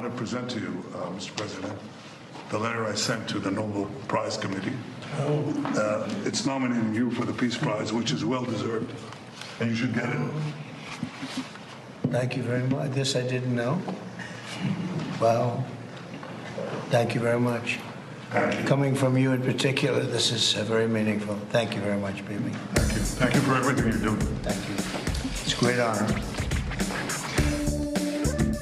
I present to you, Mr. President, the letter I sent to the Nobel Prize Committee. It's nominating you for the Peace Prize, which is well-deserved, and you should get it. Thank you very much. This I didn't know. Wow. Thank you very much. Thank you. Coming from you in particular, this is very meaningful. Thank you very much, Bibi. Thank you. Thank you for everything you're doing. Thank you. It's a great honor.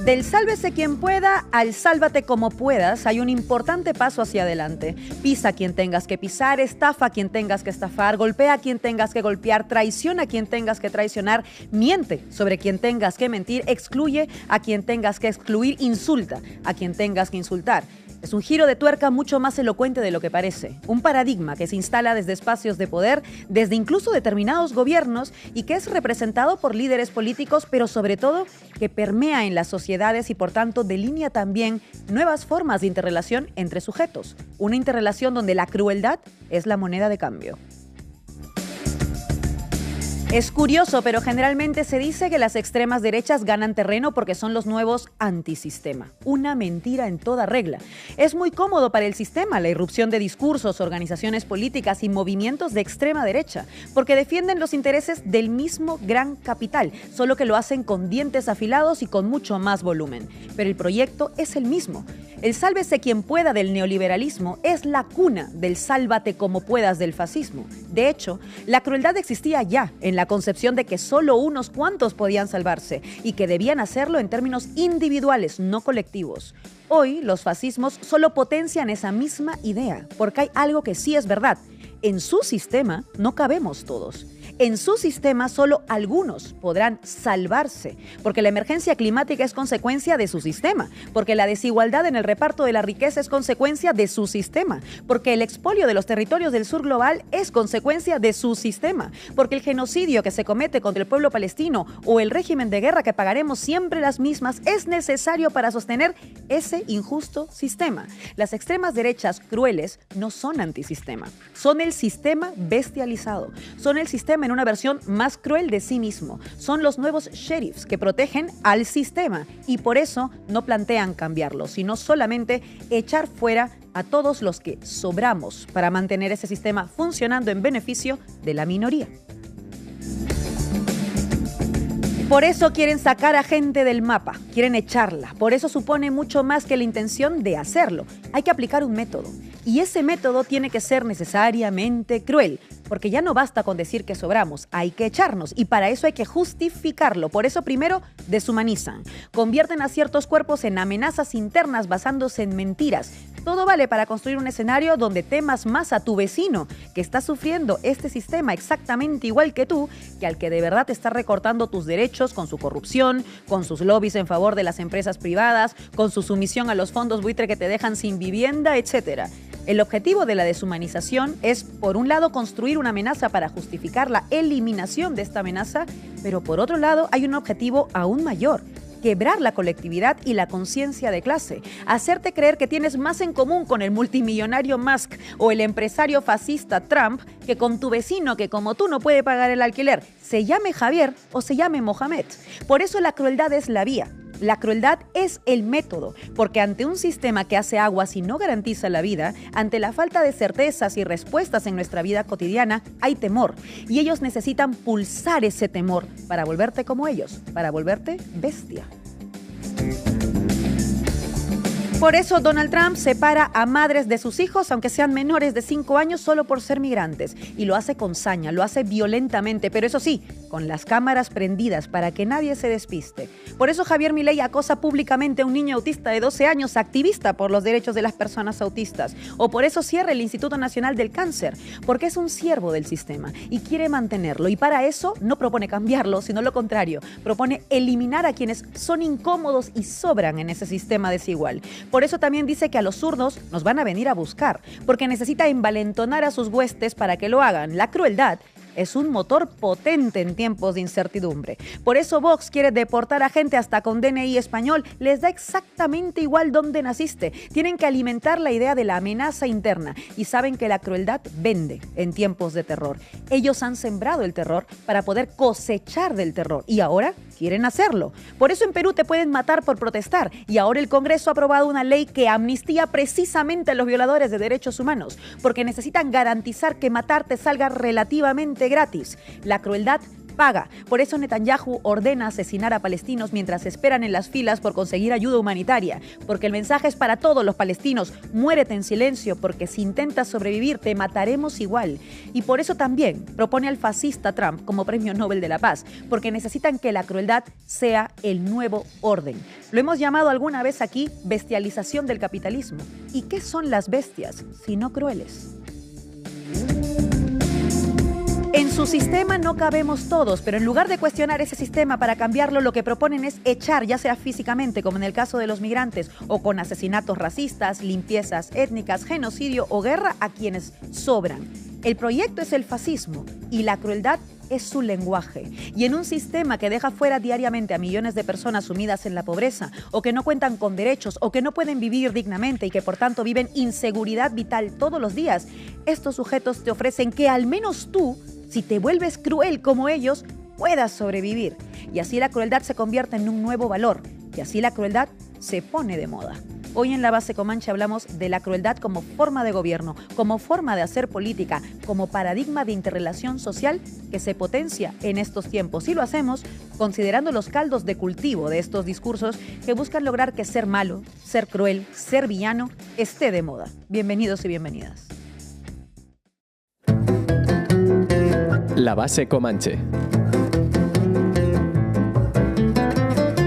Del sálvese quien pueda al sálvate como puedas, hay un importante paso hacia adelante. Pisa a quien tengas que pisar, estafa a quien tengas que estafar, golpea a quien tengas que golpear, traiciona a quien tengas que traicionar, miente sobre quien tengas que mentir, excluye a quien tengas que excluir, insulta a quien tengas que insultar. Es un giro de tuerca mucho más elocuente de lo que parece. Un paradigma que se instala desde espacios de poder, desde incluso determinados gobiernos y que es representado por líderes políticos, pero sobre todo que permea en las sociedades y por tanto delinea también nuevas formas de interrelación entre sujetos. Una interrelación donde la crueldad es la moneda de cambio. Es curioso, pero generalmente se dice que las extremas derechas ganan terreno porque son los nuevos antisistema. Una mentira en toda regla. Es muy cómodo para el sistema la irrupción de discursos, organizaciones políticas y movimientos de extrema derecha, porque defienden los intereses del mismo gran capital, solo que lo hacen con dientes afilados y con mucho más volumen. Pero el proyecto es el mismo. El sálvese quien pueda del neoliberalismo es la cuna del sálvate como puedas del fascismo. De hecho, la crueldad existía ya en la concepción de que solo unos cuantos podían salvarse y que debían hacerlo en términos individuales, no colectivos. Hoy, los fascismos solo potencian esa misma idea, porque hay algo que sí es verdad. En su sistema no cabemos todos. En su sistema solo algunos podrán salvarse, porque la emergencia climática es consecuencia de su sistema, porque la desigualdad en el reparto de la riqueza es consecuencia de su sistema, porque el expolio de los territorios del sur global es consecuencia de su sistema, porque el genocidio que se comete contra el pueblo palestino o el régimen de guerra que pagaremos siempre las mismas es necesario para sostener ese injusto sistema. Las extremas derechas crueles no son antisistema, son el sistema bestializado, son el sistema en una versión más cruel de sí mismo. Son los nuevos sheriffs que protegen al sistema y por eso no plantean cambiarlo, sino solamente echar fuera a todos los que sobramos para mantener ese sistema funcionando en beneficio de la minoría. Por eso quieren sacar a gente del mapa, quieren echarla. Por eso supone mucho más que la intención de hacerlo. Hay que aplicar un método. Y ese método tiene que ser necesariamente cruel, porque ya no basta con decir que sobramos, hay que echarnos y para eso hay que justificarlo. Por eso primero deshumanizan, convierten a ciertos cuerpos en amenazas internas basándose en mentiras. Todo vale para construir un escenario donde temas más a tu vecino que está sufriendo este sistema exactamente igual que tú, que al que de verdad te está recortando tus derechos con su corrupción, con sus lobbies en favor de las empresas privadas, con su sumisión a los fondos buitre que te dejan sin vivienda, etc. El objetivo de la deshumanización es, por un lado, construir una amenaza para justificar la eliminación de esta amenaza, pero por otro lado hay un objetivo aún mayor: quebrar la colectividad y la conciencia de clase, hacerte creer que tienes más en común con el multimillonario Musk o el empresario fascista Trump que con tu vecino que como tú no puede pagar el alquiler, se llame Javier o se llame Mohamed. Por eso la crueldad es la vía. La crueldad es el método, porque ante un sistema que hace aguas y no garantiza la vida, ante la falta de certezas y respuestas en nuestra vida cotidiana, hay temor. Y ellos necesitan pulsar ese temor para volverte como ellos, para volverte bestia. Por eso Donald Trump separa a madres de sus hijos, aunque sean menores de 5 años, solo por ser migrantes. Y lo hace con saña, lo hace violentamente, pero eso sí, con las cámaras prendidas para que nadie se despiste. Por eso Javier Milei acosa públicamente a un niño autista de 12 años, activista por los derechos de las personas autistas. O por eso cierra el Instituto Nacional del Cáncer, porque es un siervo del sistema y quiere mantenerlo. Y para eso no propone cambiarlo, sino lo contrario, propone eliminar a quienes son incómodos y sobran en ese sistema desigual. Por eso también dice que a los zurdos nos van a venir a buscar, porque necesita envalentonar a sus huestes para que lo hagan. La crueldad es un motor potente en tiempos de incertidumbre. Por eso Vox quiere deportar a gente hasta con DNI español. Les da exactamente igual dónde naciste. Tienen que alimentar la idea de la amenaza interna y saben que la crueldad vende en tiempos de terror. Ellos han sembrado el terror para poder cosechar del terror y ahora quieren hacerlo. Por eso en Perú te pueden matar por protestar y ahora el Congreso ha aprobado una ley que amnistía precisamente a los violadores de derechos humanos, porque necesitan garantizar que matar te salga relativamente gratis. La crueldad paga. Por eso Netanyahu ordena asesinar a palestinos mientras esperan en las filas por conseguir ayuda humanitaria. Porque el mensaje es para todos los palestinos: muérete en silencio, porque si intentas sobrevivir te mataremos igual. Y por eso también propone al fascista Trump como Premio Nobel de la Paz, porque necesitan que la crueldad sea el nuevo orden. Lo hemos llamado alguna vez aquí bestialización del capitalismo. ¿Y qué son las bestias si no crueles? En su sistema no cabemos todos, pero en lugar de cuestionar ese sistema para cambiarlo, lo que proponen es echar, ya sea físicamente, como en el caso de los migrantes, o con asesinatos racistas, limpiezas étnicas, genocidio o guerra, a quienes sobran. El proyecto es el fascismo y la crueldad es su lenguaje. Y en un sistema que deja fuera diariamente a millones de personas sumidas en la pobreza, o que no cuentan con derechos, o que no pueden vivir dignamente y que por tanto viven inseguridad vital todos los días, estos sujetos te ofrecen que al menos tú, si te vuelves cruel como ellos, puedas sobrevivir. Y así la crueldad se convierte en un nuevo valor. Y así la crueldad se pone de moda. Hoy en La Base Comanche hablamos de la crueldad como forma de gobierno, como forma de hacer política, como paradigma de interrelación social que se potencia en estos tiempos. Y lo hacemos considerando los caldos de cultivo de estos discursos que buscan lograr que ser malo, ser cruel, ser villano esté de moda. Bienvenidos y bienvenidas. La Base Comanche.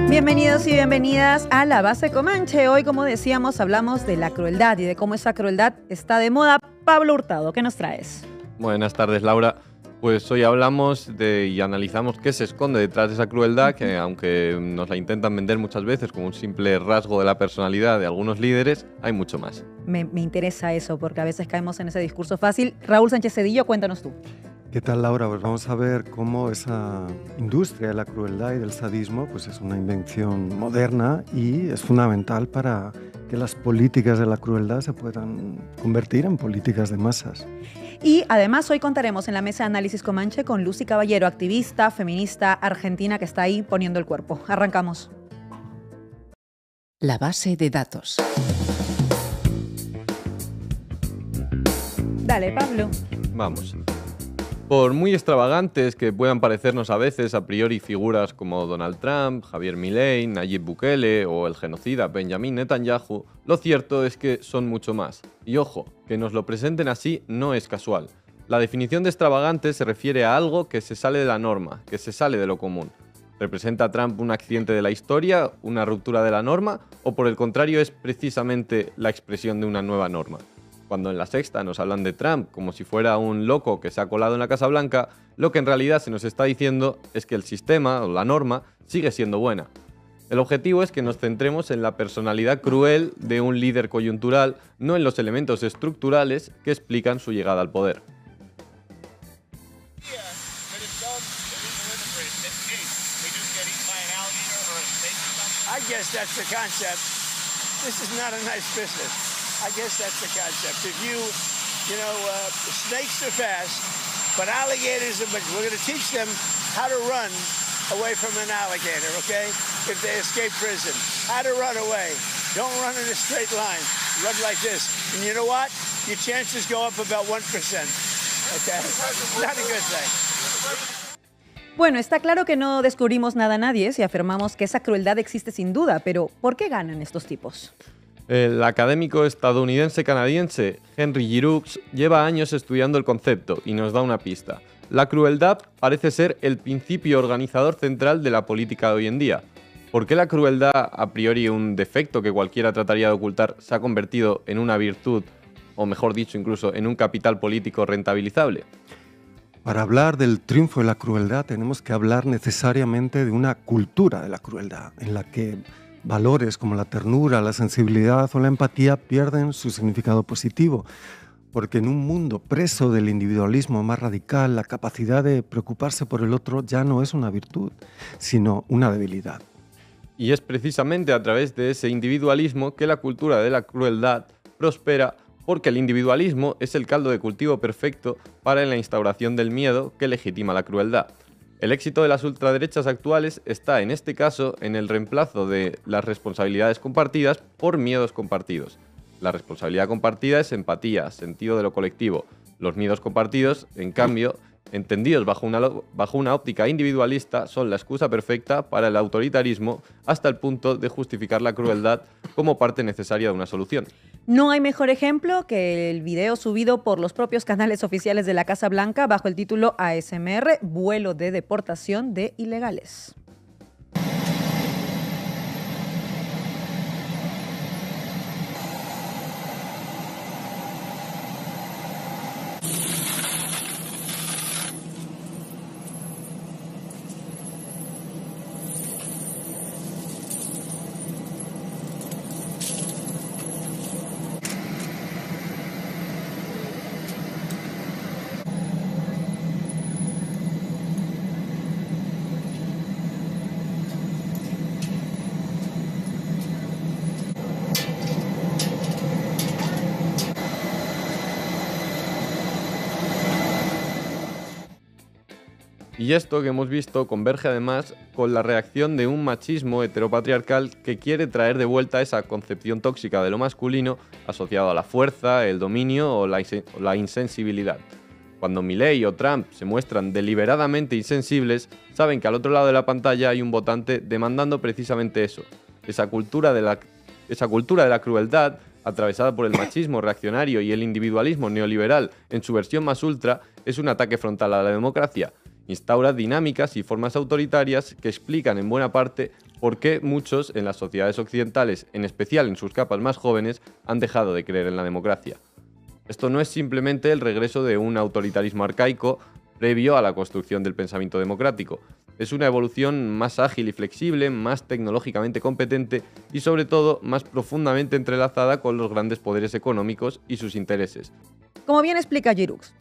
Bienvenidos y bienvenidas a La Base Comanche. Hoy, como decíamos, hablamos de la crueldad y de cómo esa crueldad está de moda. Pablo Hurtado, ¿qué nos traes? Buenas tardes, Laura. Pues hoy hablamos y analizamos qué se esconde detrás de esa crueldad, que aunque nos la intentan vender muchas veces como un simple rasgo de la personalidad de algunos líderes, hay mucho más. Me interesa eso, porque a veces caemos en ese discurso fácil. Raúl Sánchez Cedillo, cuéntanos tú. ¿Qué tal, Laura? Pues vamos a ver cómo esa industria de la crueldad y del sadismo pues es una invención moderna y es fundamental para que las políticas de la crueldad se puedan convertir en políticas de masas. Y además hoy contaremos en la mesa de análisis Comanche con Lucy Caballero, activista, feminista argentina que está ahí poniendo el cuerpo. Arrancamos. La base de datos. Dale, Pablo. Vamos. Por muy extravagantes que puedan parecernos a veces a priori figuras como Donald Trump, Javier Milei, Nayib Bukele o el genocida Benjamin Netanyahu, lo cierto es que son mucho más. Y ojo, que nos lo presenten así no es casual. La definición de extravagante se refiere a algo que se sale de la norma, que se sale de lo común. ¿Representa a Trump un accidente de la historia, una ruptura de la norma, o por el contrario es precisamente la expresión de una nueva norma? Cuando en La Sexta nos hablan de Trump como si fuera un loco que se ha colado en la Casa Blanca, lo que en realidad se nos está diciendo es que el sistema o la norma sigue siendo buena. El objetivo es que nos centremos en la personalidad cruel de un líder coyuntural, no en los elementos estructurales que explican su llegada al poder. I guess that's the concept. This is not a nice business. I guess that's the concept. If snakes are fast, but alligators are, we're going to teach them how to run away from an alligator, okay? If they escape prison. How to run away. Don't run in a straight line. Run like this. And you know what? Your chances go up about 1%, okay? Not a good thing. Bueno, está claro que no descubrimos nada a nadie si afirmamos que esa crueldad existe sin duda, pero ¿por qué ganan estos tipos? El académico estadounidense-canadiense Henry Giroux lleva años estudiando el concepto y nos da una pista. La crueldad parece ser el principio organizador central de la política de hoy en día. ¿Por qué la crueldad, a priori un defecto que cualquiera trataría de ocultar, se ha convertido en una virtud, o mejor dicho incluso en un capital político rentabilizable? Para hablar del triunfo de la crueldad tenemos que hablar necesariamente de una cultura de la crueldad, en la que valores como la ternura, la sensibilidad o la empatía pierden su significado positivo, porque en un mundo preso del individualismo más radical, la capacidad de preocuparse por el otro ya no es una virtud, sino una debilidad. Y es precisamente a través de ese individualismo que la cultura de la crueldad prospera, porque el individualismo es el caldo de cultivo perfecto para la instauración del miedo que legitima la crueldad. El éxito de las ultraderechas actuales está, en este caso, en el reemplazo de las responsabilidades compartidas por miedos compartidos. La responsabilidad compartida es empatía, sentido de lo colectivo. Los miedos compartidos, en cambio, entendidos bajo una óptica individualista, son la excusa perfecta para el autoritarismo hasta el punto de justificar la crueldad como parte necesaria de una solución. No hay mejor ejemplo que el video subido por los propios canales oficiales de la Casa Blanca bajo el título ASMR, vuelo de deportación de ilegales. Y esto que hemos visto converge además con la reacción de un machismo heteropatriarcal que quiere traer de vuelta esa concepción tóxica de lo masculino asociado a la fuerza, el dominio o la insensibilidad. Cuando Milei o Trump se muestran deliberadamente insensibles, saben que al otro lado de la pantalla hay un votante demandando precisamente eso, esa cultura de la crueldad atravesada por el machismo reaccionario y el individualismo neoliberal en su versión más ultra, es un ataque frontal a la democracia. Instaura dinámicas y formas autoritarias que explican en buena parte por qué muchos en las sociedades occidentales, en especial en sus capas más jóvenes, han dejado de creer en la democracia. Esto no es simplemente el regreso de un autoritarismo arcaico previo a la construcción del pensamiento democrático. Es una evolución más ágil y flexible, más tecnológicamente competente y sobre todo más profundamente entrelazada con los grandes poderes económicos y sus intereses. Como bien explica Giroux,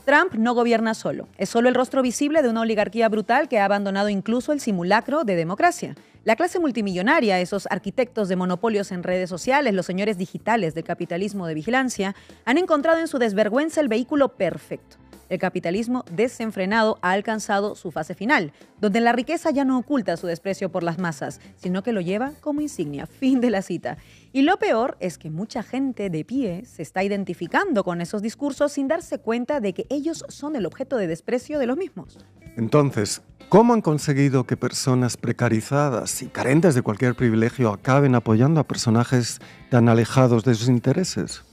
Trump no gobierna solo, es solo el rostro visible de una oligarquía brutal que ha abandonado incluso el simulacro de democracia. La clase multimillonaria, esos arquitectos de monopolios en redes sociales, los señores digitales del capitalismo de vigilancia, han encontrado en su desvergüenza el vehículo perfecto. El capitalismo desenfrenado ha alcanzado su fase final, donde la riqueza ya no oculta su desprecio por las masas, sino que lo lleva como insignia. Fin de la cita. Y lo peor es que mucha gente de pie se está identificando con esos discursos sin darse cuenta de que ellos son el objeto de desprecio de los mismos. Entonces, ¿cómo han conseguido que personas precarizadas y carentes de cualquier privilegio acaben apoyando a personajes tan alejados de sus intereses?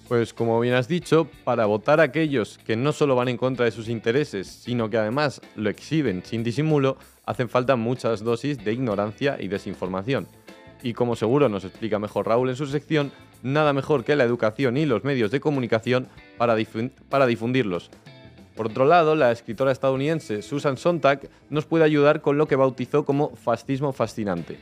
Pues como bien has dicho, para votar a aquellos que no solo van en contra de sus intereses, sino que además lo exhiben sin disimulo, hacen falta muchas dosis de ignorancia y desinformación. Y como seguro nos explica mejor Raúl en su sección, nada mejor que la educación y los medios de comunicación para difundirlos. Por otro lado, la escritora estadounidense Susan Sontag nos puede ayudar con lo que bautizó como fascismo fascinante.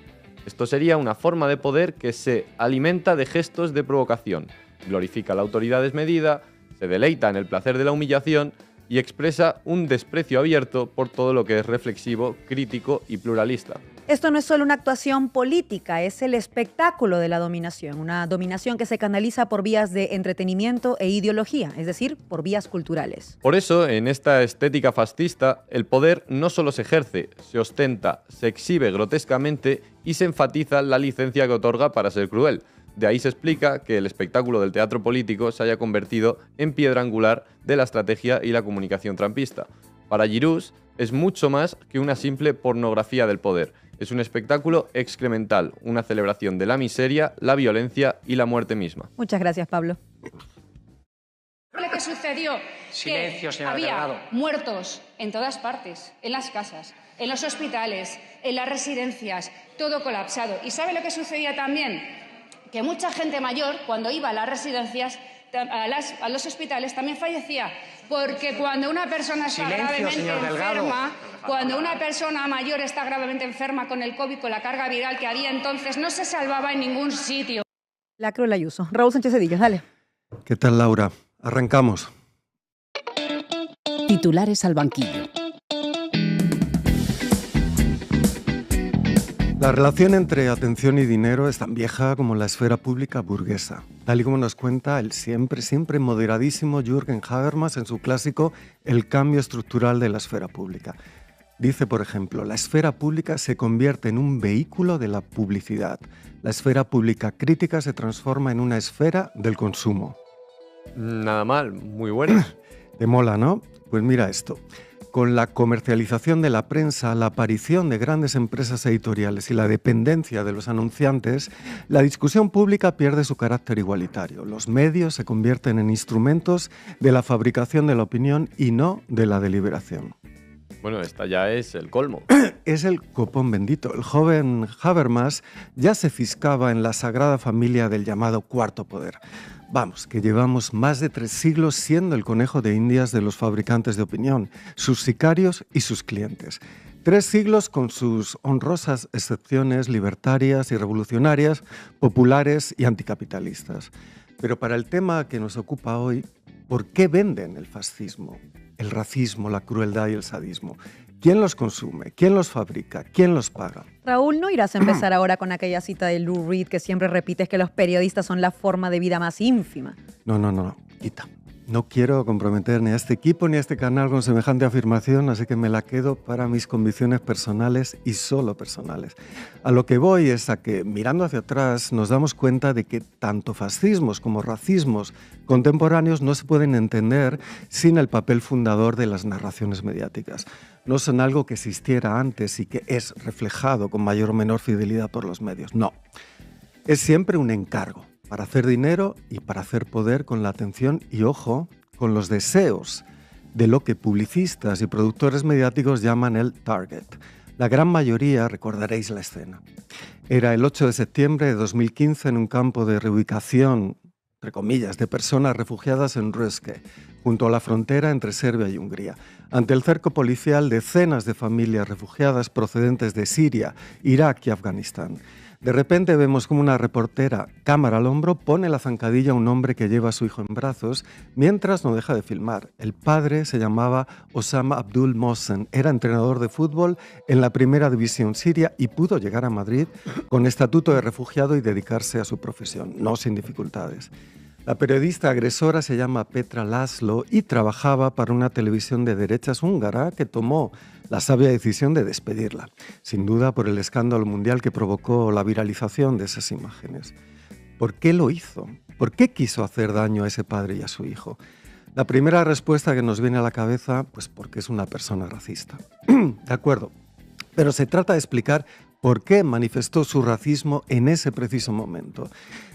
Esto sería una forma de poder que se alimenta de gestos de provocación, glorifica la autoridad desmedida, se deleita en el placer de la humillación y expresa un desprecio abierto por todo lo que es reflexivo, crítico y pluralista. Esto no es solo una actuación política, es el espectáculo de la dominación, una dominación que se canaliza por vías de entretenimiento e ideología, es decir, por vías culturales. Por eso, en esta estética fascista, el poder no solo se ejerce, se ostenta, se exhibe grotescamente y se enfatiza la licencia que otorga para ser cruel. De ahí se explica que el espectáculo del teatro político se haya convertido en piedra angular de la estrategia y la comunicación trumpista. Para Giroux es mucho más que una simple pornografía del poder. Es un espectáculo excremental, una celebración de la miseria, la violencia y la muerte misma. Muchas gracias, Pablo. Lo que sucedió, Silencio, que había Delgado. muertos en todas partes, en las casas, en los hospitales, en las residencias, todo colapsado. ¿Y sabe lo que sucedía también? Que mucha gente mayor, cuando iba a las residencias, a los hospitales, también fallecía. Porque cuando una persona está gravemente enferma, cuando una persona mayor está gravemente enferma con el COVID, con la carga viral que había entonces, no se salvaba en ningún sitio. La Cruel Ayuso. Raúl Sánchez Cedillo, dale. ¿Qué tal, Laura? Arrancamos. Titulares al banquillo. La relación entre atención y dinero es tan vieja como la esfera pública burguesa, tal y como nos cuenta el siempre moderadísimo Jürgen Habermas en su clásico El cambio estructural de la esfera pública. Dice, por ejemplo, la esfera pública se convierte en un vehículo de la publicidad. La esfera pública crítica se transforma en una esfera del consumo. Nada mal, muy buenas. ¿Te mola, no? Pues mira esto. Con la comercialización de la prensa, la aparición de grandes empresas editoriales y la dependencia de los anunciantes, la discusión pública pierde su carácter igualitario. Los medios se convierten en instrumentos de la fabricación de la opinión y no de la deliberación. Bueno, esta ya es el colmo. Es el copón bendito. El joven Habermas ya se ciscaba en la sagrada familia del llamado cuarto poder. Vamos, que llevamos más de 3 siglos siendo el conejo de Indias de los fabricantes de opinión, sus sicarios y sus clientes. 3 siglos con sus honrosas excepciones libertarias y revolucionarias, populares y anticapitalistas. Pero para el tema que nos ocupa hoy, ¿por qué venden el fascismo, el racismo, la crueldad y el sadismo? ¿Quién los consume? ¿Quién los fabrica? ¿Quién los paga? Raúl, ¿no irás a empezar ahora con aquella cita de Lou Reed que siempre repites que los periodistas son la forma de vida más ínfima? No, quita. No quiero comprometer ni a este equipo ni a este canal con semejante afirmación, así que me la quedo para mis convicciones personales y solo personales. A lo que voy es a que, mirando hacia atrás, nos damos cuenta de que tanto fascismos como racismos contemporáneos no se pueden entender sin el papel fundador de las narraciones mediáticas. No son algo que existiera antes y que es reflejado con mayor o menor fidelidad por los medios. No, es siempre un encargo para hacer dinero y para hacer poder con la atención y, ojo, con los deseos de lo que publicistas y productores mediáticos llaman el target. La gran mayoría recordaréis la escena. Era el 8 de septiembre de 2015 en un campo de reubicación, entre comillas, de personas refugiadas en Ruske, junto a la frontera entre Serbia y Hungría. Ante el cerco policial, decenas de familias refugiadas procedentes de Siria, Irak y Afganistán. De repente vemos como una reportera, cámara al hombro, pone la zancadilla a un hombre que lleva a su hijo en brazos, mientras no deja de filmar. El padre se llamaba Osama Abdul Mohsen, era entrenador de fútbol en la primera división siria y pudo llegar a Madrid con estatuto de refugiado y dedicarse a su profesión, no sin dificultades. La periodista agresora se llama Petra Laszlo y trabajaba para una televisión de derechas húngara que tomó la sabia decisión de despedirla, sin duda por el escándalo mundial que provocó la viralización de esas imágenes. ¿Por qué lo hizo? ¿Por qué quiso hacer daño a ese padre y a su hijo? La primera respuesta que nos viene a la cabeza, pues porque es una persona racista. De acuerdo, pero se trata de explicar por qué manifestó su racismo en ese preciso momento.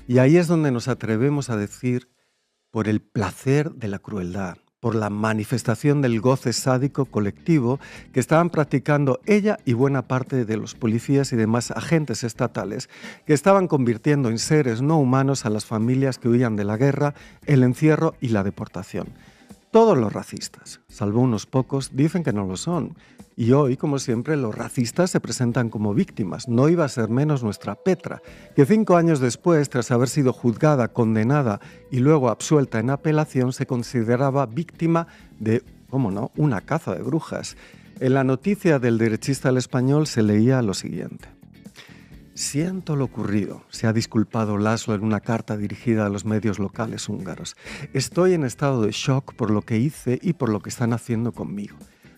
Y ahí es donde nos atrevemos a decir por el placer de la crueldad, por la manifestación del goce sádico colectivo que estaban practicando ella y buena parte de los policías y demás agentes estatales que estaban convirtiendo en seres no humanos a las familias que huían de la guerra, el encierro y la deportación. Todos los racistas, salvo unos pocos, dicen que no lo son. Y hoy, como siempre, los racistas se presentan como víctimas. No iba a ser menos nuestra Petra, que 5 años después, tras haber sido juzgada, condenada y luego absuelta en apelación, se consideraba víctima de, ¿cómo no?, una caza de brujas. En la noticia del derechista al español se leía lo siguiente. Siento lo ocurrido, se ha disculpado Laszlo en una carta dirigida a los medios locales húngaros. Estoy en estado de shock por lo que hice y por lo que están haciendo conmigo.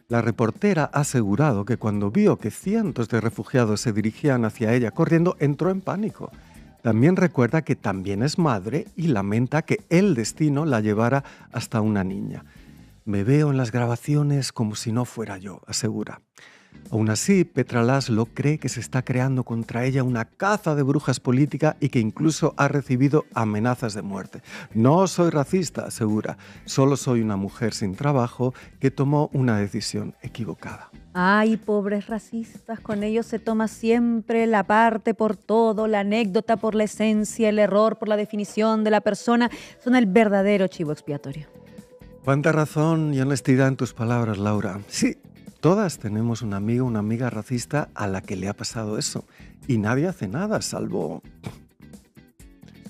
La reportera ha asegurado que cuando vio que cientos de refugiados se dirigían hacia ella corriendo, entró en pánico. También recuerda que también es madre y lamenta que el destino la llevara hasta una niña. Me veo en las grabaciones como si no fuera yo, asegura. Aún así, Petra Laszlo cree que se está creando contra ella una caza de brujas política y que incluso ha recibido amenazas de muerte. No soy racista, asegura. Solo soy una mujer sin trabajo que tomó una decisión equivocada. Ay, pobres racistas, con ellos se toma siempre la parte por todo, la anécdota por la esencia, el error por la definición de la persona. Son el verdadero chivo expiatorio. Cuánta razón y honestidad en tus palabras, Laura. Sí. Todas tenemos un amigo, una amiga racista a la que le ha pasado eso. Y nadie hace nada, salvo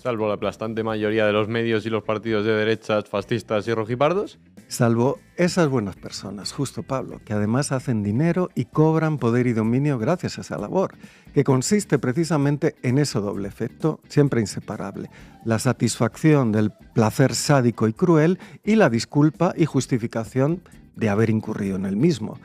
la aplastante mayoría de los medios y los partidos de derechas, fascistas y rojipardos. Salvo esas buenas personas, justo Pablo, que además hacen dinero y cobran poder y dominio gracias a esa labor, que consiste precisamente en ese doble efecto, siempre inseparable. La satisfacción del placer sádico y cruel y la disculpa y justificación de haber incurrido en el mismo.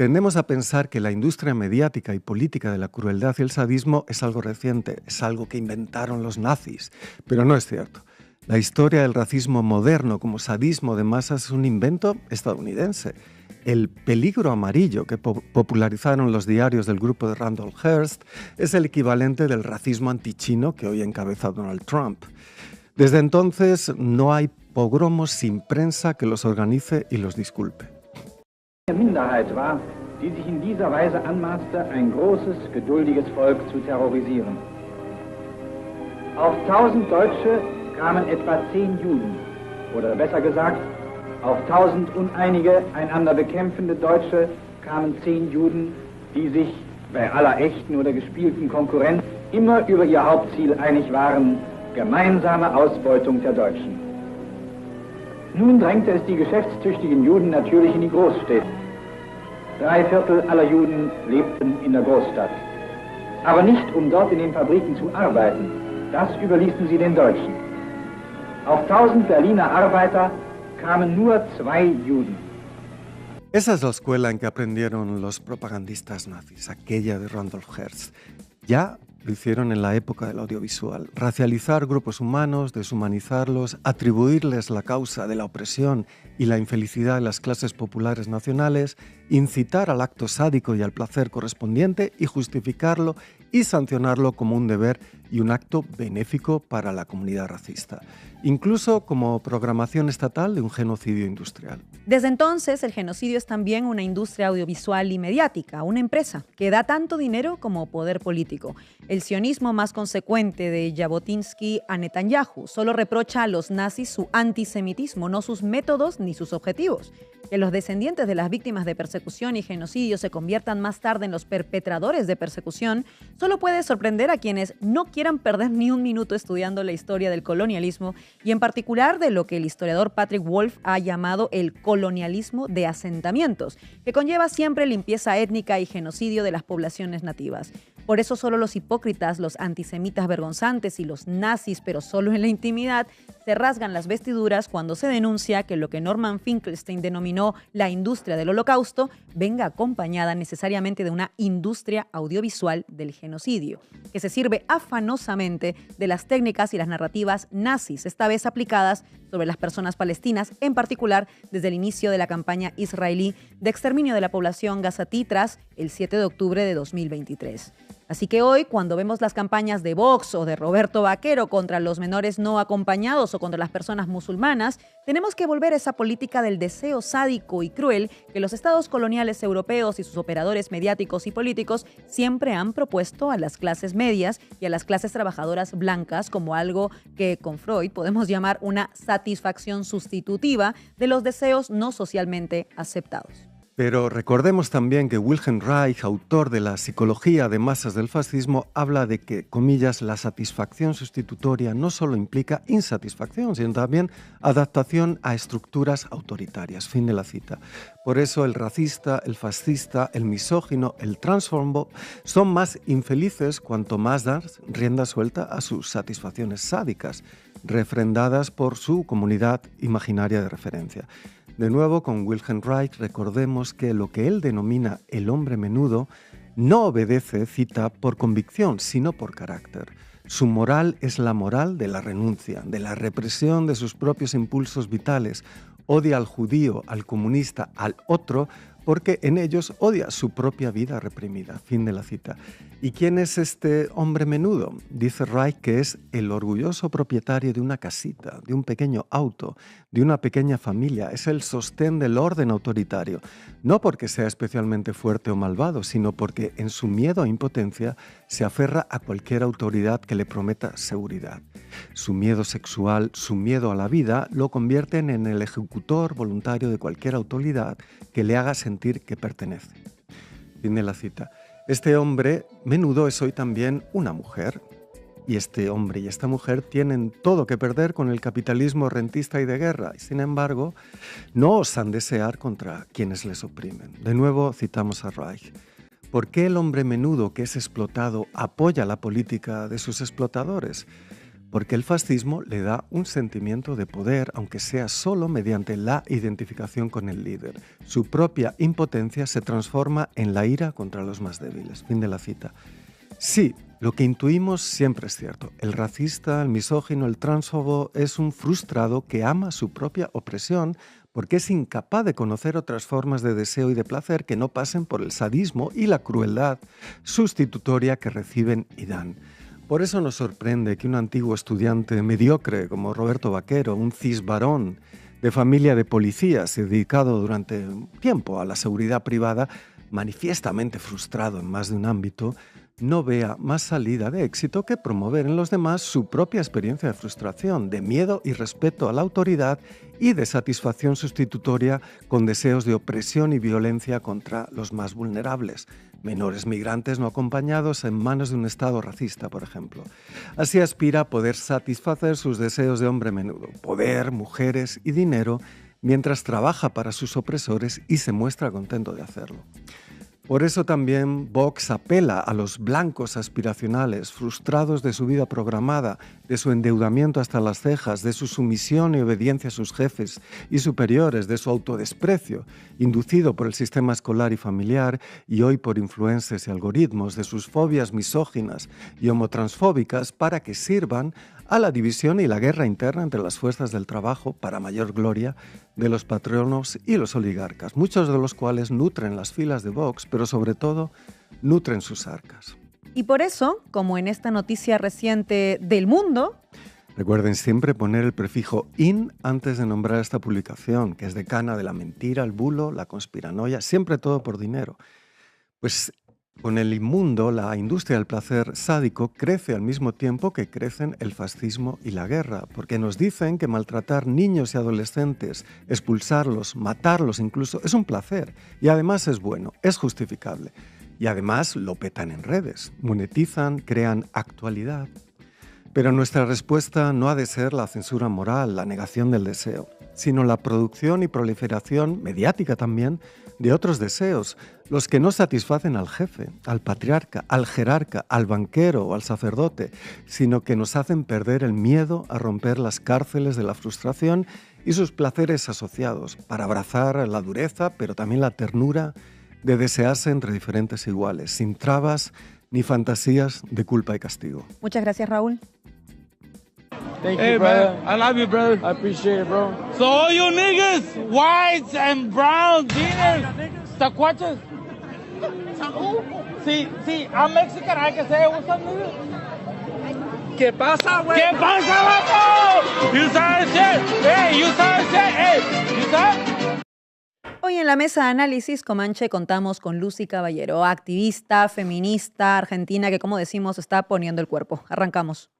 Tendemos a pensar que la industria mediática y política de la crueldad y el sadismo es algo reciente, es algo que inventaron los nazis, pero no es cierto. La historia del racismo moderno como sadismo de masas es un invento estadounidense. El peligro amarillo que popularizaron los diarios del grupo de Randall Hearst es el equivalente del racismo antichino que hoy encabeza Donald Trump. Desde entonces no hay pogromos sin prensa que los organice y los disculpe. Minderheit war, die sich in dieser Weise anmaßte, ein großes, geduldiges Volk zu terrorisieren. Auf 1000 Deutsche kamen etwa 10 Juden, oder besser gesagt, auf 1000 uneinige, einander bekämpfende Deutsche kamen 10 Juden, die sich bei aller echten oder gespielten Konkurrenz immer über ihr Hauptziel einig waren, gemeinsame Ausbeutung der Deutschen. Nun drängte es die geschäftstüchtigen Juden natürlich in die Großstädte. 3/4 aller Juden lebten in der Großstadt. Aber nicht, um dort in den Fabriken zu arbeiten. Das überließen sie den Deutschen. Auf 1000 Berliner Arbeiter kamen nur 2 Juden. Esa es la escuela en que aprendieron los propagandistas nazis, aquella de Randall Hearst. Ya lo hicieron en la época del audiovisual. Racializar grupos humanos, deshumanizarlos, atribuirles la causa de la opresión y la infelicidad de las clases populares nacionales, incitar al acto sádico y al placer correspondiente y justificarlo y sancionarlo como un deber y un acto benéfico para la comunidad racista, incluso como programación estatal de un genocidio industrial. Desde entonces, el genocidio es también una industria audiovisual y mediática, una empresa que da tanto dinero como poder político. El sionismo más consecuente de Jabotinsky a Netanyahu solo reprocha a los nazis su antisemitismo, no sus métodos ni sus objetivos. Que los descendientes de las víctimas de persecución y genocidio se conviertan más tarde en los perpetradores de persecución solo puede sorprender a quienes no quieran perder ni un minuto estudiando la historia del colonialismo y en particular de lo que el historiador Patrick Wolf ha llamado el colonialismo de asentamientos, que conlleva siempre limpieza étnica y genocidio de las poblaciones nativas. Por eso solo los hipócritas, los antisemitas vergonzantes y los nazis, pero solo en la intimidad, se rasgan las vestiduras cuando se denuncia que lo que Norman Finkelstein denominó la industria del holocausto venga acompañada necesariamente de una industria audiovisual del genocidio, que se sirve afanosamente de las técnicas y las narrativas nazis, esta vez aplicadas sobre las personas palestinas, en particular desde el inicio de la campaña israelí de exterminio de la población gazatí tras el 7 de octubre de 2023. Así que hoy, cuando vemos las campañas de Vox o de Roberto Vaquero contra los menores no acompañados o contra las personas musulmanas, tenemos que volver a esa política del deseo sádico y cruel que los estados coloniales europeos y sus operadores mediáticos y políticos siempre han propuesto a las clases medias y a las clases trabajadoras blancas como algo que con Freud podemos llamar una satisfacción sustitutiva de los deseos no socialmente aceptados. Pero recordemos también que Wilhelm Reich, autor de la psicología de masas del fascismo, habla de que, comillas, la satisfacción sustitutoria no solo implica insatisfacción, sino también adaptación a estructuras autoritarias. Fin de la cita. Por eso el racista, el fascista, el misógino, el transfóbico son más infelices cuanto más dan rienda suelta a sus satisfacciones sádicas, refrendadas por su comunidad imaginaria de referencia. De nuevo, con Wilhelm Reich, recordemos que lo que él denomina el hombre menudo no obedece, cita, por convicción, sino por carácter. Su moral es la moral de la renuncia, de la represión de sus propios impulsos vitales. Odia al judío, al comunista, al otro, porque en ellos odia su propia vida reprimida. Fin de la cita. ¿Y quién es este hombre menudo? Dice Reich que es el orgulloso propietario de una casita, de un pequeño auto, de una pequeña familia. Es el sostén del orden autoritario. No porque sea especialmente fuerte o malvado, sino porque en su miedo e impotencia se aferra a cualquier autoridad que le prometa seguridad. Su miedo sexual, su miedo a la vida, lo convierten en el ejecutor voluntario de cualquier autoridad que le haga sentir que pertenece. Fin de la cita. Este hombre menudo es hoy también una mujer. Y este hombre y esta mujer tienen todo que perder con el capitalismo rentista y de guerra. Y sin embargo, no osan desear contra quienes les oprimen. De nuevo citamos a Reich. ¿Por qué el hombre menudo que es explotado apoya la política de sus explotadores? porque el fascismo le da un sentimiento de poder, aunque sea solo mediante la identificación con el líder. Su propia impotencia se transforma en la ira contra los más débiles. Fin de la cita. Sí, lo que intuimos siempre es cierto. El racista, el misógino, el transfobo es un frustrado que ama su propia opresión porque es incapaz de conocer otras formas de deseo y de placer que no pasen por el sadismo y la crueldad sustitutoria que reciben y dan. Por eso nos sorprende que un antiguo estudiante mediocre como Roberto Vaquero, un cisvarón de familia de policías y dedicado durante un tiempo a la seguridad privada, manifiestamente frustrado en más de un ámbito, no vea más salida de éxito que promover en los demás su propia experiencia de frustración, de miedo y respeto a la autoridad y de satisfacción sustitutoria con deseos de opresión y violencia contra los más vulnerables, menores migrantes no acompañados en manos de un Estado racista, por ejemplo. Así aspira a poder satisfacer sus deseos de hombre menudo, poder, mujeres y dinero, mientras trabaja para sus opresores y se muestra contento de hacerlo. Por eso también Vox apela a los blancos aspiracionales, frustrados de su vida programada, de su endeudamiento hasta las cejas, de su sumisión y obediencia a sus jefes y superiores, de su autodesprecio, inducido por el sistema escolar y familiar y hoy por influencers y algoritmos, de sus fobias misóginas y homotransfóbicas para que sirvan a la división y la guerra interna entre las fuerzas del trabajo para mayor gloria de los patronos y los oligarcas, muchos de los cuales nutren las filas de Vox, pero sobre todo nutren sus arcas. Y por eso, como en esta noticia reciente del Mundo... Recuerden siempre poner el prefijo in antes de nombrar esta publicación, que es decana de la mentira, el bulo, la conspiranoia, siempre todo por dinero. Pues con el Mundo, la industria del placer sádico crece al mismo tiempo que crecen el fascismo y la guerra, porque nos dicen que maltratar niños y adolescentes, expulsarlos, matarlos incluso, es un placer y además es bueno, es justificable. Y además lo petan en redes, monetizan, crean actualidad. Pero nuestra respuesta no ha de ser la censura moral, la negación del deseo, sino la producción y proliferación, mediática también, de otros deseos, los que no satisfacen al jefe, al patriarca, al jerarca, al banquero o al sacerdote, sino que nos hacen perder el miedo a romper las cárceles de la frustración y sus placeres asociados, para abrazar la dureza, pero también la ternura de desearse entre diferentes iguales, sin trabas ni fantasías de culpa y castigo. Muchas gracias, Raúl. Thank you, brother. Man, I love you, brother. I appreciate it, bro. So all you niggas, whites and browns, jeaners, tacuaches. Sí, I'm Mexican, I can say what's up, nigga. ¿Qué pasa, güey? ¿Qué pasa, vato? You said shit. Hey, you said shit. Hey, you said. Hoy en la mesa de análisis Comanche contamos con Lucy Caballero, activista, feminista, argentina, que como decimos está poniendo el cuerpo. Arrancamos.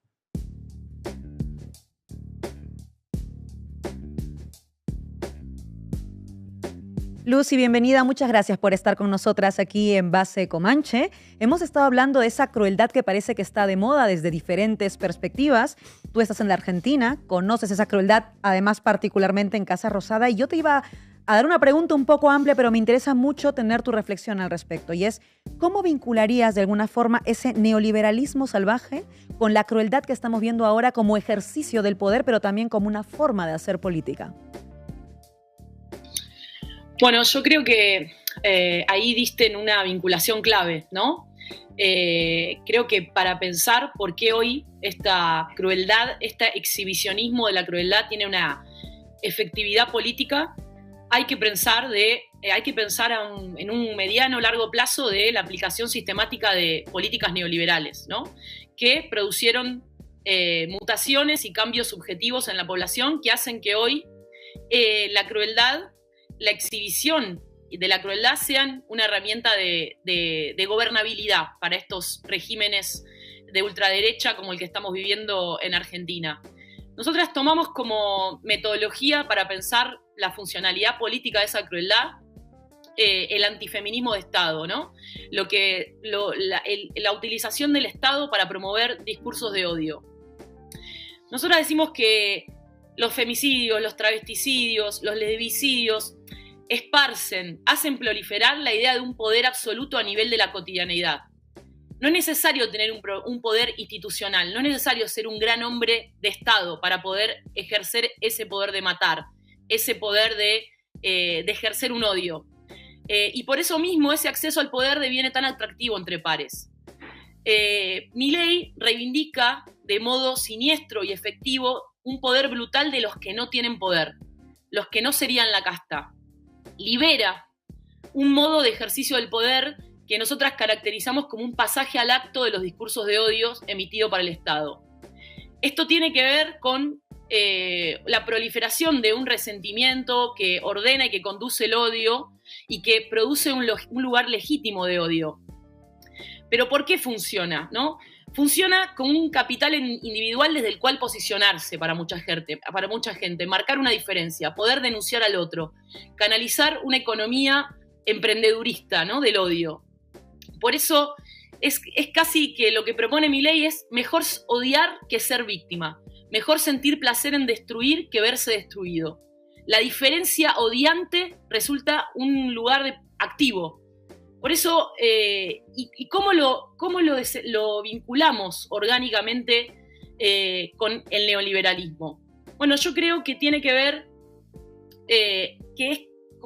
Lucy, bienvenida. Muchas gracias por estar con nosotras aquí en Base Comanche. Hemos estado hablando de esa crueldad que parece que está de moda desde diferentes perspectivas. Tú estás en la Argentina, conoces esa crueldad, además particularmente en Casa Rosada, y yo te iba a dar una pregunta un poco amplia, pero me interesa mucho tener tu reflexión al respecto, y es, ¿cómo vincularías de alguna forma ese neoliberalismo salvaje con la crueldad que estamos viendo ahora como ejercicio del poder, pero también como una forma de hacer política? Bueno, yo creo que ahí diste en una vinculación clave, ¿no? Creo que para pensar por qué hoy esta crueldad, este exhibicionismo de la crueldad tiene una efectividad política, hay que pensar en un mediano o largo plazo de la aplicación sistemática de políticas neoliberales, ¿no? Que produjeron mutaciones y cambios subjetivos en la población que hacen que hoy la crueldad, la exhibición de la crueldad sean una herramienta de gobernabilidad para estos regímenes de ultraderecha como el que estamos viviendo en Argentina. Nosotras tomamos como metodología para pensar la funcionalidad política de esa crueldad el antifeminismo de Estado, ¿no? La utilización del Estado para promover discursos de odio. Nosotras decimos que los femicidios, los travesticidios, los lesbicidios esparcen, hacen proliferar la idea de un poder absoluto a nivel de la cotidianeidad. No es necesario tener un poder institucional, no es necesario ser un gran hombre de Estado para poder ejercer ese poder de matar, ese poder de ejercer un odio. Y por eso mismo ese acceso al poder deviene tan atractivo entre pares. Milei reivindica de modo siniestro y efectivo un poder brutal de los que no tienen poder, los que no serían la casta. Libera un modo de ejercicio del poder que nosotras caracterizamos como un pasaje al acto de los discursos de odio emitido para el Estado. Esto tiene que ver con la proliferación de un resentimiento que ordena y que conduce el odio y que produce un lugar legítimo de odio. Pero ¿por qué funciona? ¿No? Funciona como un capital individual desde el cual posicionarse para mucha gente, marcar una diferencia, poder denunciar al otro, canalizar una economía emprendedurista, ¿no? Del odio. Por eso es casi que lo que propone Milei es mejor odiar que ser víctima, mejor sentir placer en destruir que verse destruido. La diferencia odiante resulta un lugar activo. Por eso, ¿y cómo lo vinculamos orgánicamente con el neoliberalismo? Bueno, yo creo que tiene que ver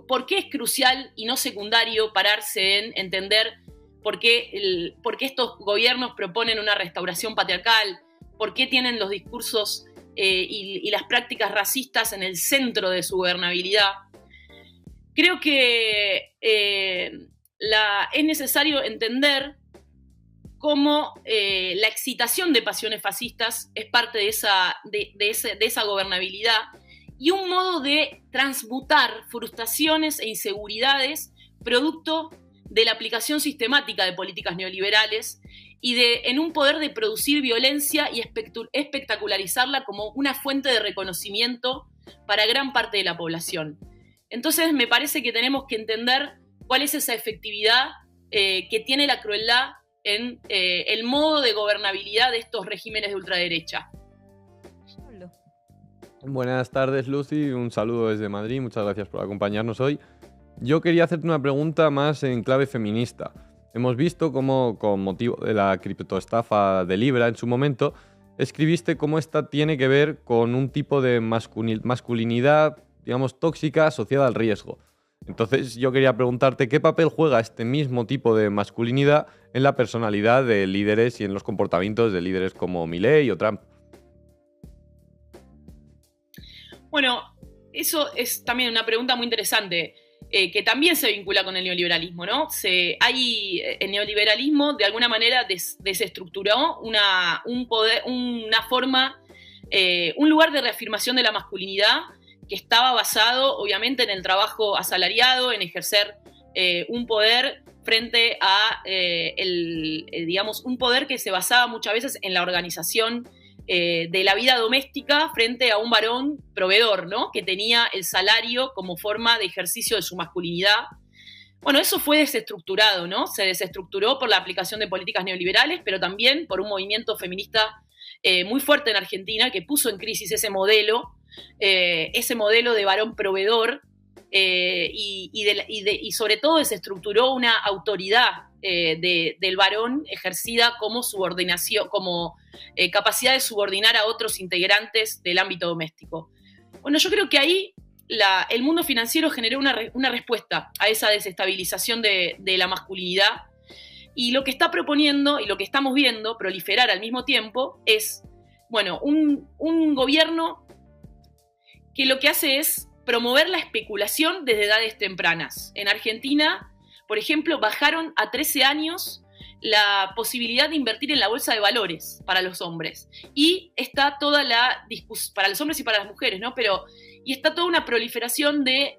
por qué es crucial y no secundario pararse en entender por qué estos gobiernos proponen una restauración patriarcal, por qué tienen los discursos y las prácticas racistas en el centro de su gobernabilidad. Creo que es necesario entender cómo la excitación de pasiones fascistas es parte de esa gobernabilidad y un modo de transmutar frustraciones e inseguridades producto de la aplicación sistemática de políticas neoliberales y en un poder de producir violencia y espectacularizarla como una fuente de reconocimiento para gran parte de la población. Entonces me parece que tenemos que entender cuál es esa efectividad que tiene la crueldad en el modo de gobernabilidad de estos regímenes de ultraderecha. Buenas tardes, Lucy. Un saludo desde Madrid. Muchas gracias por acompañarnos hoy. Yo quería hacerte una pregunta más en clave feminista. Hemos visto cómo, con motivo de la criptoestafa de Libra en su momento, escribiste cómo esta tiene que ver con un tipo de masculinidad, digamos, tóxica asociada al riesgo. Entonces yo quería preguntarte qué papel juega este mismo tipo de masculinidad en la personalidad de líderes y en los comportamientos de líderes como Milei o Trump. Bueno, eso es también una pregunta muy interesante, que también se vincula con el neoliberalismo, ¿no? El neoliberalismo de alguna manera desestructuró un lugar de reafirmación de la masculinidad que estaba basado obviamente en el trabajo asalariado, en ejercer un poder frente a, un poder que se basaba muchas veces en la organización de la vida doméstica frente a un varón proveedor, ¿no? Que tenía el salario como forma de ejercicio de su masculinidad. Bueno, eso fue desestructurado, ¿no? Se desestructuró por la aplicación de políticas neoliberales, pero también por un movimiento feminista muy fuerte en Argentina que puso en crisis ese modelo de varón proveedor y sobre todo desestructuró una autoridad del varón ejercida como subordinación, como capacidad de subordinar a otros integrantes del ámbito doméstico. Bueno, yo creo que ahí el mundo financiero generó una respuesta a esa desestabilización de la masculinidad, y lo que está proponiendo y lo que estamos viendo proliferar al mismo tiempo es, bueno, un gobierno que lo que hace es promover la especulación desde edades tempranas. En Argentina, por ejemplo, bajaron a 13 años la posibilidad de invertir en la bolsa de valores para los hombres. Y está toda la discusión, para los hombres y para las mujeres, ¿no? Y está toda una proliferación de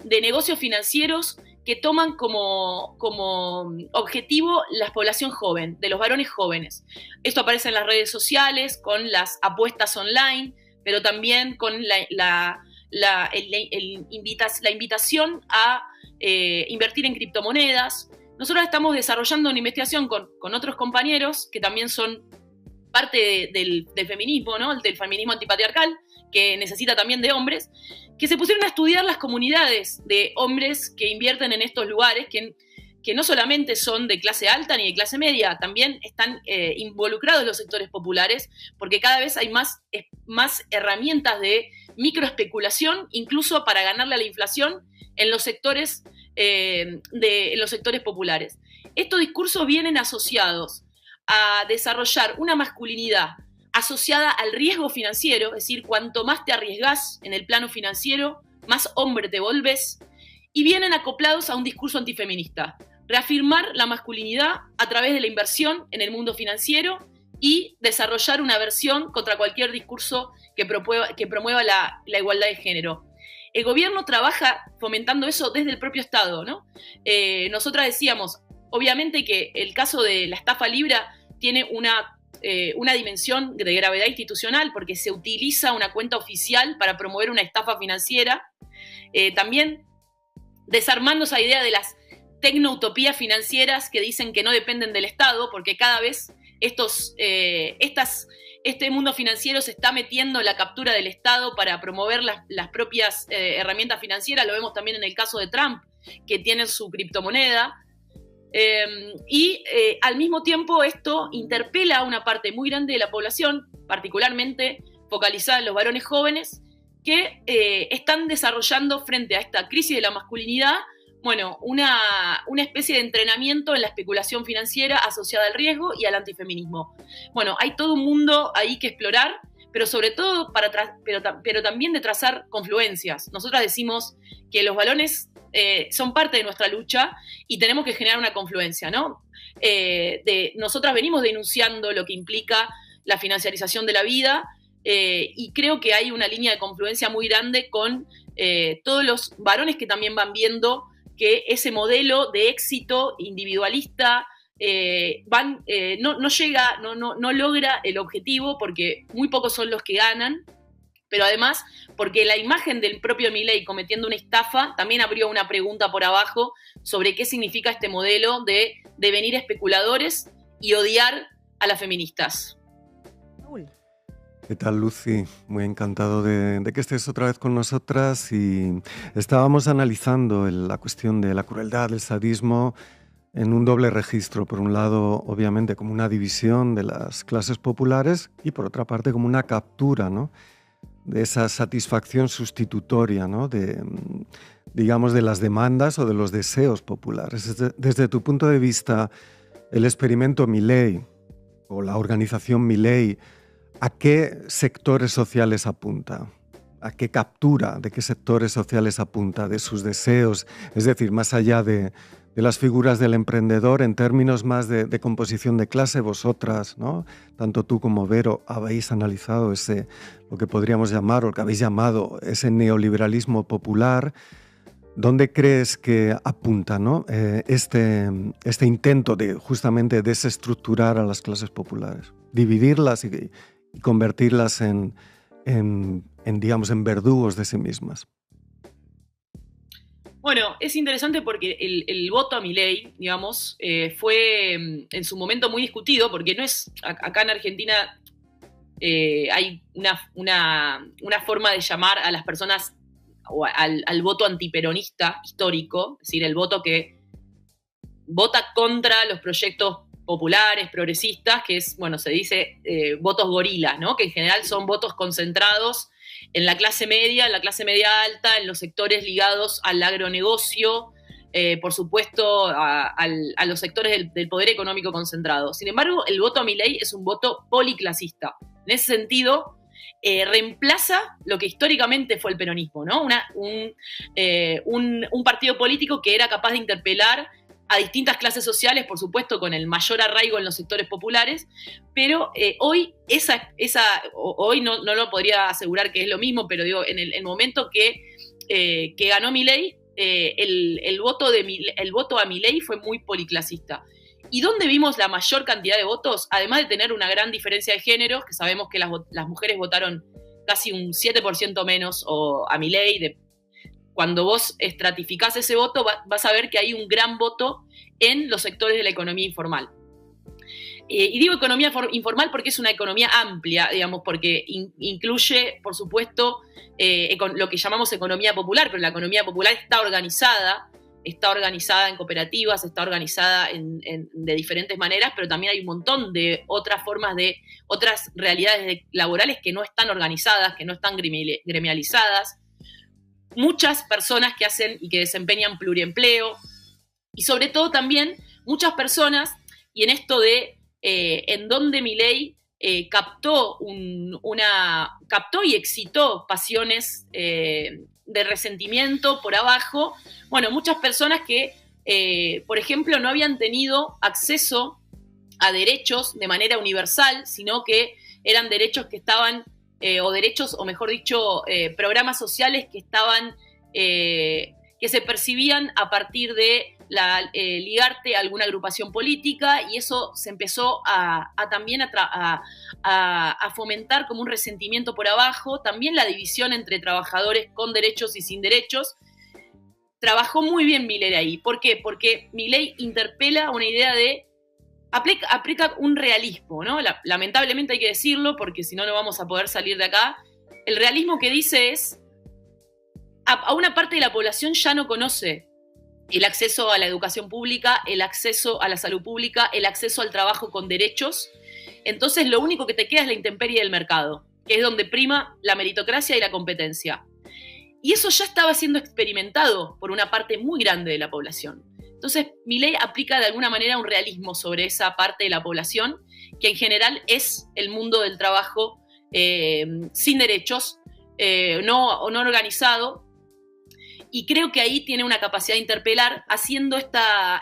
negocios financieros que toman como objetivo la población joven, de los varones jóvenes. Esto aparece en las redes sociales, con las apuestas online, pero también con la invitación a invertir en criptomonedas. Nosotros estamos desarrollando una investigación con otros compañeros que también son parte del feminismo, ¿no? Del feminismo antipatriarcal, que necesita también de hombres, que se pusieron a estudiar las comunidades de hombres que invierten en estos lugares, que que no solamente son de clase alta ni de clase media, también están involucrados los sectores populares, porque cada vez hay más herramientas de microespeculación, incluso para ganarle a la inflación en los sectores, los sectores populares. Estos discursos vienen asociados a desarrollar una masculinidad asociada al riesgo financiero, es decir, cuanto más te arriesgás en el plano financiero, más hombre te volvés, y vienen acoplados a un discurso antifeminista. Reafirmar la masculinidad a través de la inversión en el mundo financiero y desarrollar una aversión contra cualquier discurso que promueva la igualdad de género. El gobierno trabaja fomentando eso desde el propio Estado, ¿no? Nosotras decíamos, obviamente que el caso de la estafa Libra tiene una dimensión de gravedad institucional porque se utiliza una cuenta oficial para promover una estafa financiera. También desarmando esa idea de las tecnoutopías financieras que dicen que no dependen del Estado, porque cada vez este mundo financiero se está metiendo en la captura del Estado para promover las propias herramientas financieras. Lo vemos también en el caso de Trump, que tiene su criptomoneda. Al mismo tiempo esto interpela a una parte muy grande de la población, particularmente focalizada en los varones jóvenes, que están desarrollando frente a esta crisis de la masculinidad, bueno, una especie de entrenamiento en la especulación financiera asociada al riesgo y al antifeminismo. Bueno, hay todo un mundo ahí que explorar, pero sobre todo pero también de trazar confluencias. Nosotras decimos que los varones son parte de nuestra lucha y tenemos que generar una confluencia, ¿no? Nosotras venimos denunciando lo que implica la financiarización de la vida y creo que hay una línea de confluencia muy grande con todos los varones que también van viendo que ese modelo de éxito individualista no logra el objetivo porque muy pocos son los que ganan, pero además porque la imagen del propio Milei cometiendo una estafa también abrió una pregunta por abajo sobre qué significa este modelo de devenir especuladores y odiar a las feministas. ¿Qué tal, Lucy? Muy encantado de que estés otra vez con nosotras y estábamos analizando la cuestión de la crueldad, el sadismo en un doble registro. Por un lado, obviamente, como una división de las clases populares y por otra parte como una captura, ¿no?, de esa satisfacción sustitutoria, ¿no?, digamos, de las demandas o de los deseos populares. Desde tu punto de vista, el experimento Milei o la organización Milei, ¿a qué sectores sociales apunta? ¿A qué captura de qué sectores sociales apunta? De sus deseos, es decir, más allá de las figuras del emprendedor, en términos más de composición de clase, vosotras, ¿no?, tanto tú como Vero, habéis analizado lo que podríamos llamar, o lo que habéis llamado, ese neoliberalismo popular. ¿Dónde crees que apunta, ¿no?, este intento de justamente desestructurar a las clases populares? Dividirlas y convertirlas en verdugos de sí mismas. Bueno, es interesante porque el voto a Milei, digamos, fue en su momento muy discutido, porque no es, acá en Argentina hay una forma de llamar a las personas o al voto antiperonista histórico, es decir, el voto que vota contra los proyectos populares, progresistas, que es, bueno, se dice votos gorilas, ¿no?, que en general son votos concentrados en la clase media alta, en los sectores ligados al agronegocio, por supuesto a los sectores del poder económico concentrado. Sin embargo, el voto a Milei es un voto policlasista. En ese sentido, reemplaza lo que históricamente fue el peronismo, ¿no? Un partido político que era capaz de interpelar a distintas clases sociales, por supuesto, con el mayor arraigo en los sectores populares, pero hoy hoy no lo podría asegurar que es lo mismo, pero digo, en el momento que ganó Milei, el voto a Milei fue muy policlasista. ¿Y dónde vimos la mayor cantidad de votos? Además de tener una gran diferencia de géneros, que sabemos que las mujeres votaron casi un 7% menos a Milei. Cuando vos estratificás ese voto, vas a ver que hay un gran voto en los sectores de la economía informal. Y digo economía informal porque es una economía amplia, digamos, porque incluye, por supuesto, lo que llamamos economía popular, pero la economía popular está organizada está organizada en cooperativas, está organizada de diferentes maneras, pero también hay un montón de otras formas otras realidades laborales que no están organizadas, que no están gremializadas. Muchas personas que hacen y que desempeñan pluriempleo, y sobre todo también muchas personas, y en esto de en donde Milei captó y excitó pasiones de resentimiento por abajo. Bueno, muchas personas que, por ejemplo, no habían tenido acceso a derechos de manera universal, sino que eran derechos que estaban, o mejor dicho, programas sociales que estaban, que se percibían a partir de ligarte a alguna agrupación política, y eso se empezó también a fomentar como un resentimiento por abajo, también la división entre trabajadores con derechos y sin derechos. Trabajó muy bien Milei ahí. ¿Por qué? Porque Milei interpela una idea de aplica un realismo, ¿no? Lamentablemente hay que decirlo, porque si no, no vamos a poder salir de acá. El realismo que dice es, a una parte de la población ya no conoce el acceso a la educación pública, el acceso a la salud pública, el acceso al trabajo con derechos. Entonces lo único que te queda es la intemperie del mercado, que es donde prima la meritocracia y la competencia. Y eso ya estaba siendo experimentado por una parte muy grande de la población. Entonces Milei aplica de alguna manera un realismo sobre esa parte de la población, que en general es el mundo del trabajo sin derechos, no organizado. Y creo que ahí tiene una capacidad de interpelar,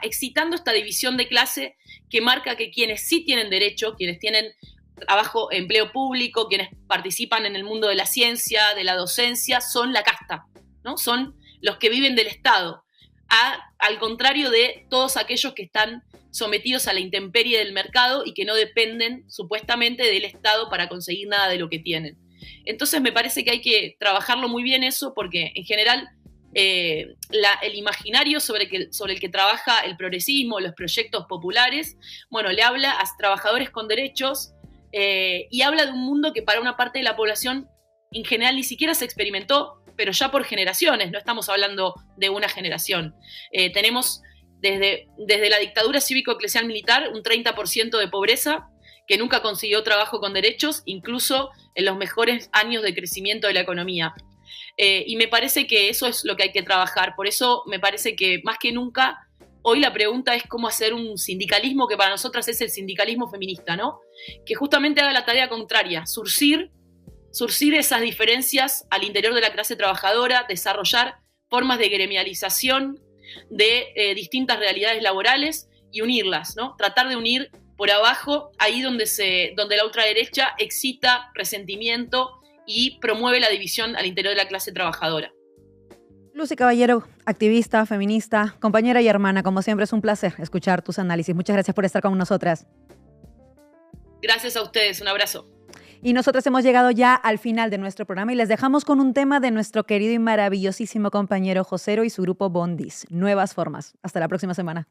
excitando esta división de clase que marca que quienes sí tienen derecho, quienes tienen trabajo, empleo público, quienes participan en el mundo de la ciencia, de la docencia, son la casta, ¿no? Son los que viven del Estado, al contrario de todos aquellos que están sometidos a la intemperie del mercado y que no dependen supuestamente del Estado para conseguir nada de lo que tienen. Entonces me parece que hay que trabajarlo muy bien eso, porque en general el imaginario sobre el que trabaja el progresismo, los proyectos populares, bueno, le habla a trabajadores con derechos y habla de un mundo que para una parte de la población en general ni siquiera se experimentó, pero ya por generaciones, no estamos hablando de una generación. Tenemos desde la dictadura cívico-eclesial militar un 30% de pobreza, que nunca consiguió trabajo con derechos, incluso en los mejores años de crecimiento de la economía. Y me parece que eso es lo que hay que trabajar. Por eso me parece que más que nunca hoy la pregunta es cómo hacer un sindicalismo que para nosotras es el sindicalismo feminista, ¿no? Que justamente haga la tarea contraria, surcir esas diferencias al interior de la clase trabajadora, desarrollar formas de gremialización de distintas realidades laborales y unirlas, ¿no? Tratar de unir por abajo, ahí donde la ultraderecha excita resentimiento y promueve la división al interior de la clase trabajadora. Lucy Caballero, activista, feminista, compañera y hermana, como siempre es un placer escuchar tus análisis. Muchas gracias por estar con nosotras. Gracias a ustedes, un abrazo. Y nosotros hemos llegado ya al final de nuestro programa y les dejamos con un tema de nuestro querido y maravillosísimo compañero Josero y su grupo Bondis, Nuevas Formas. Hasta la próxima semana.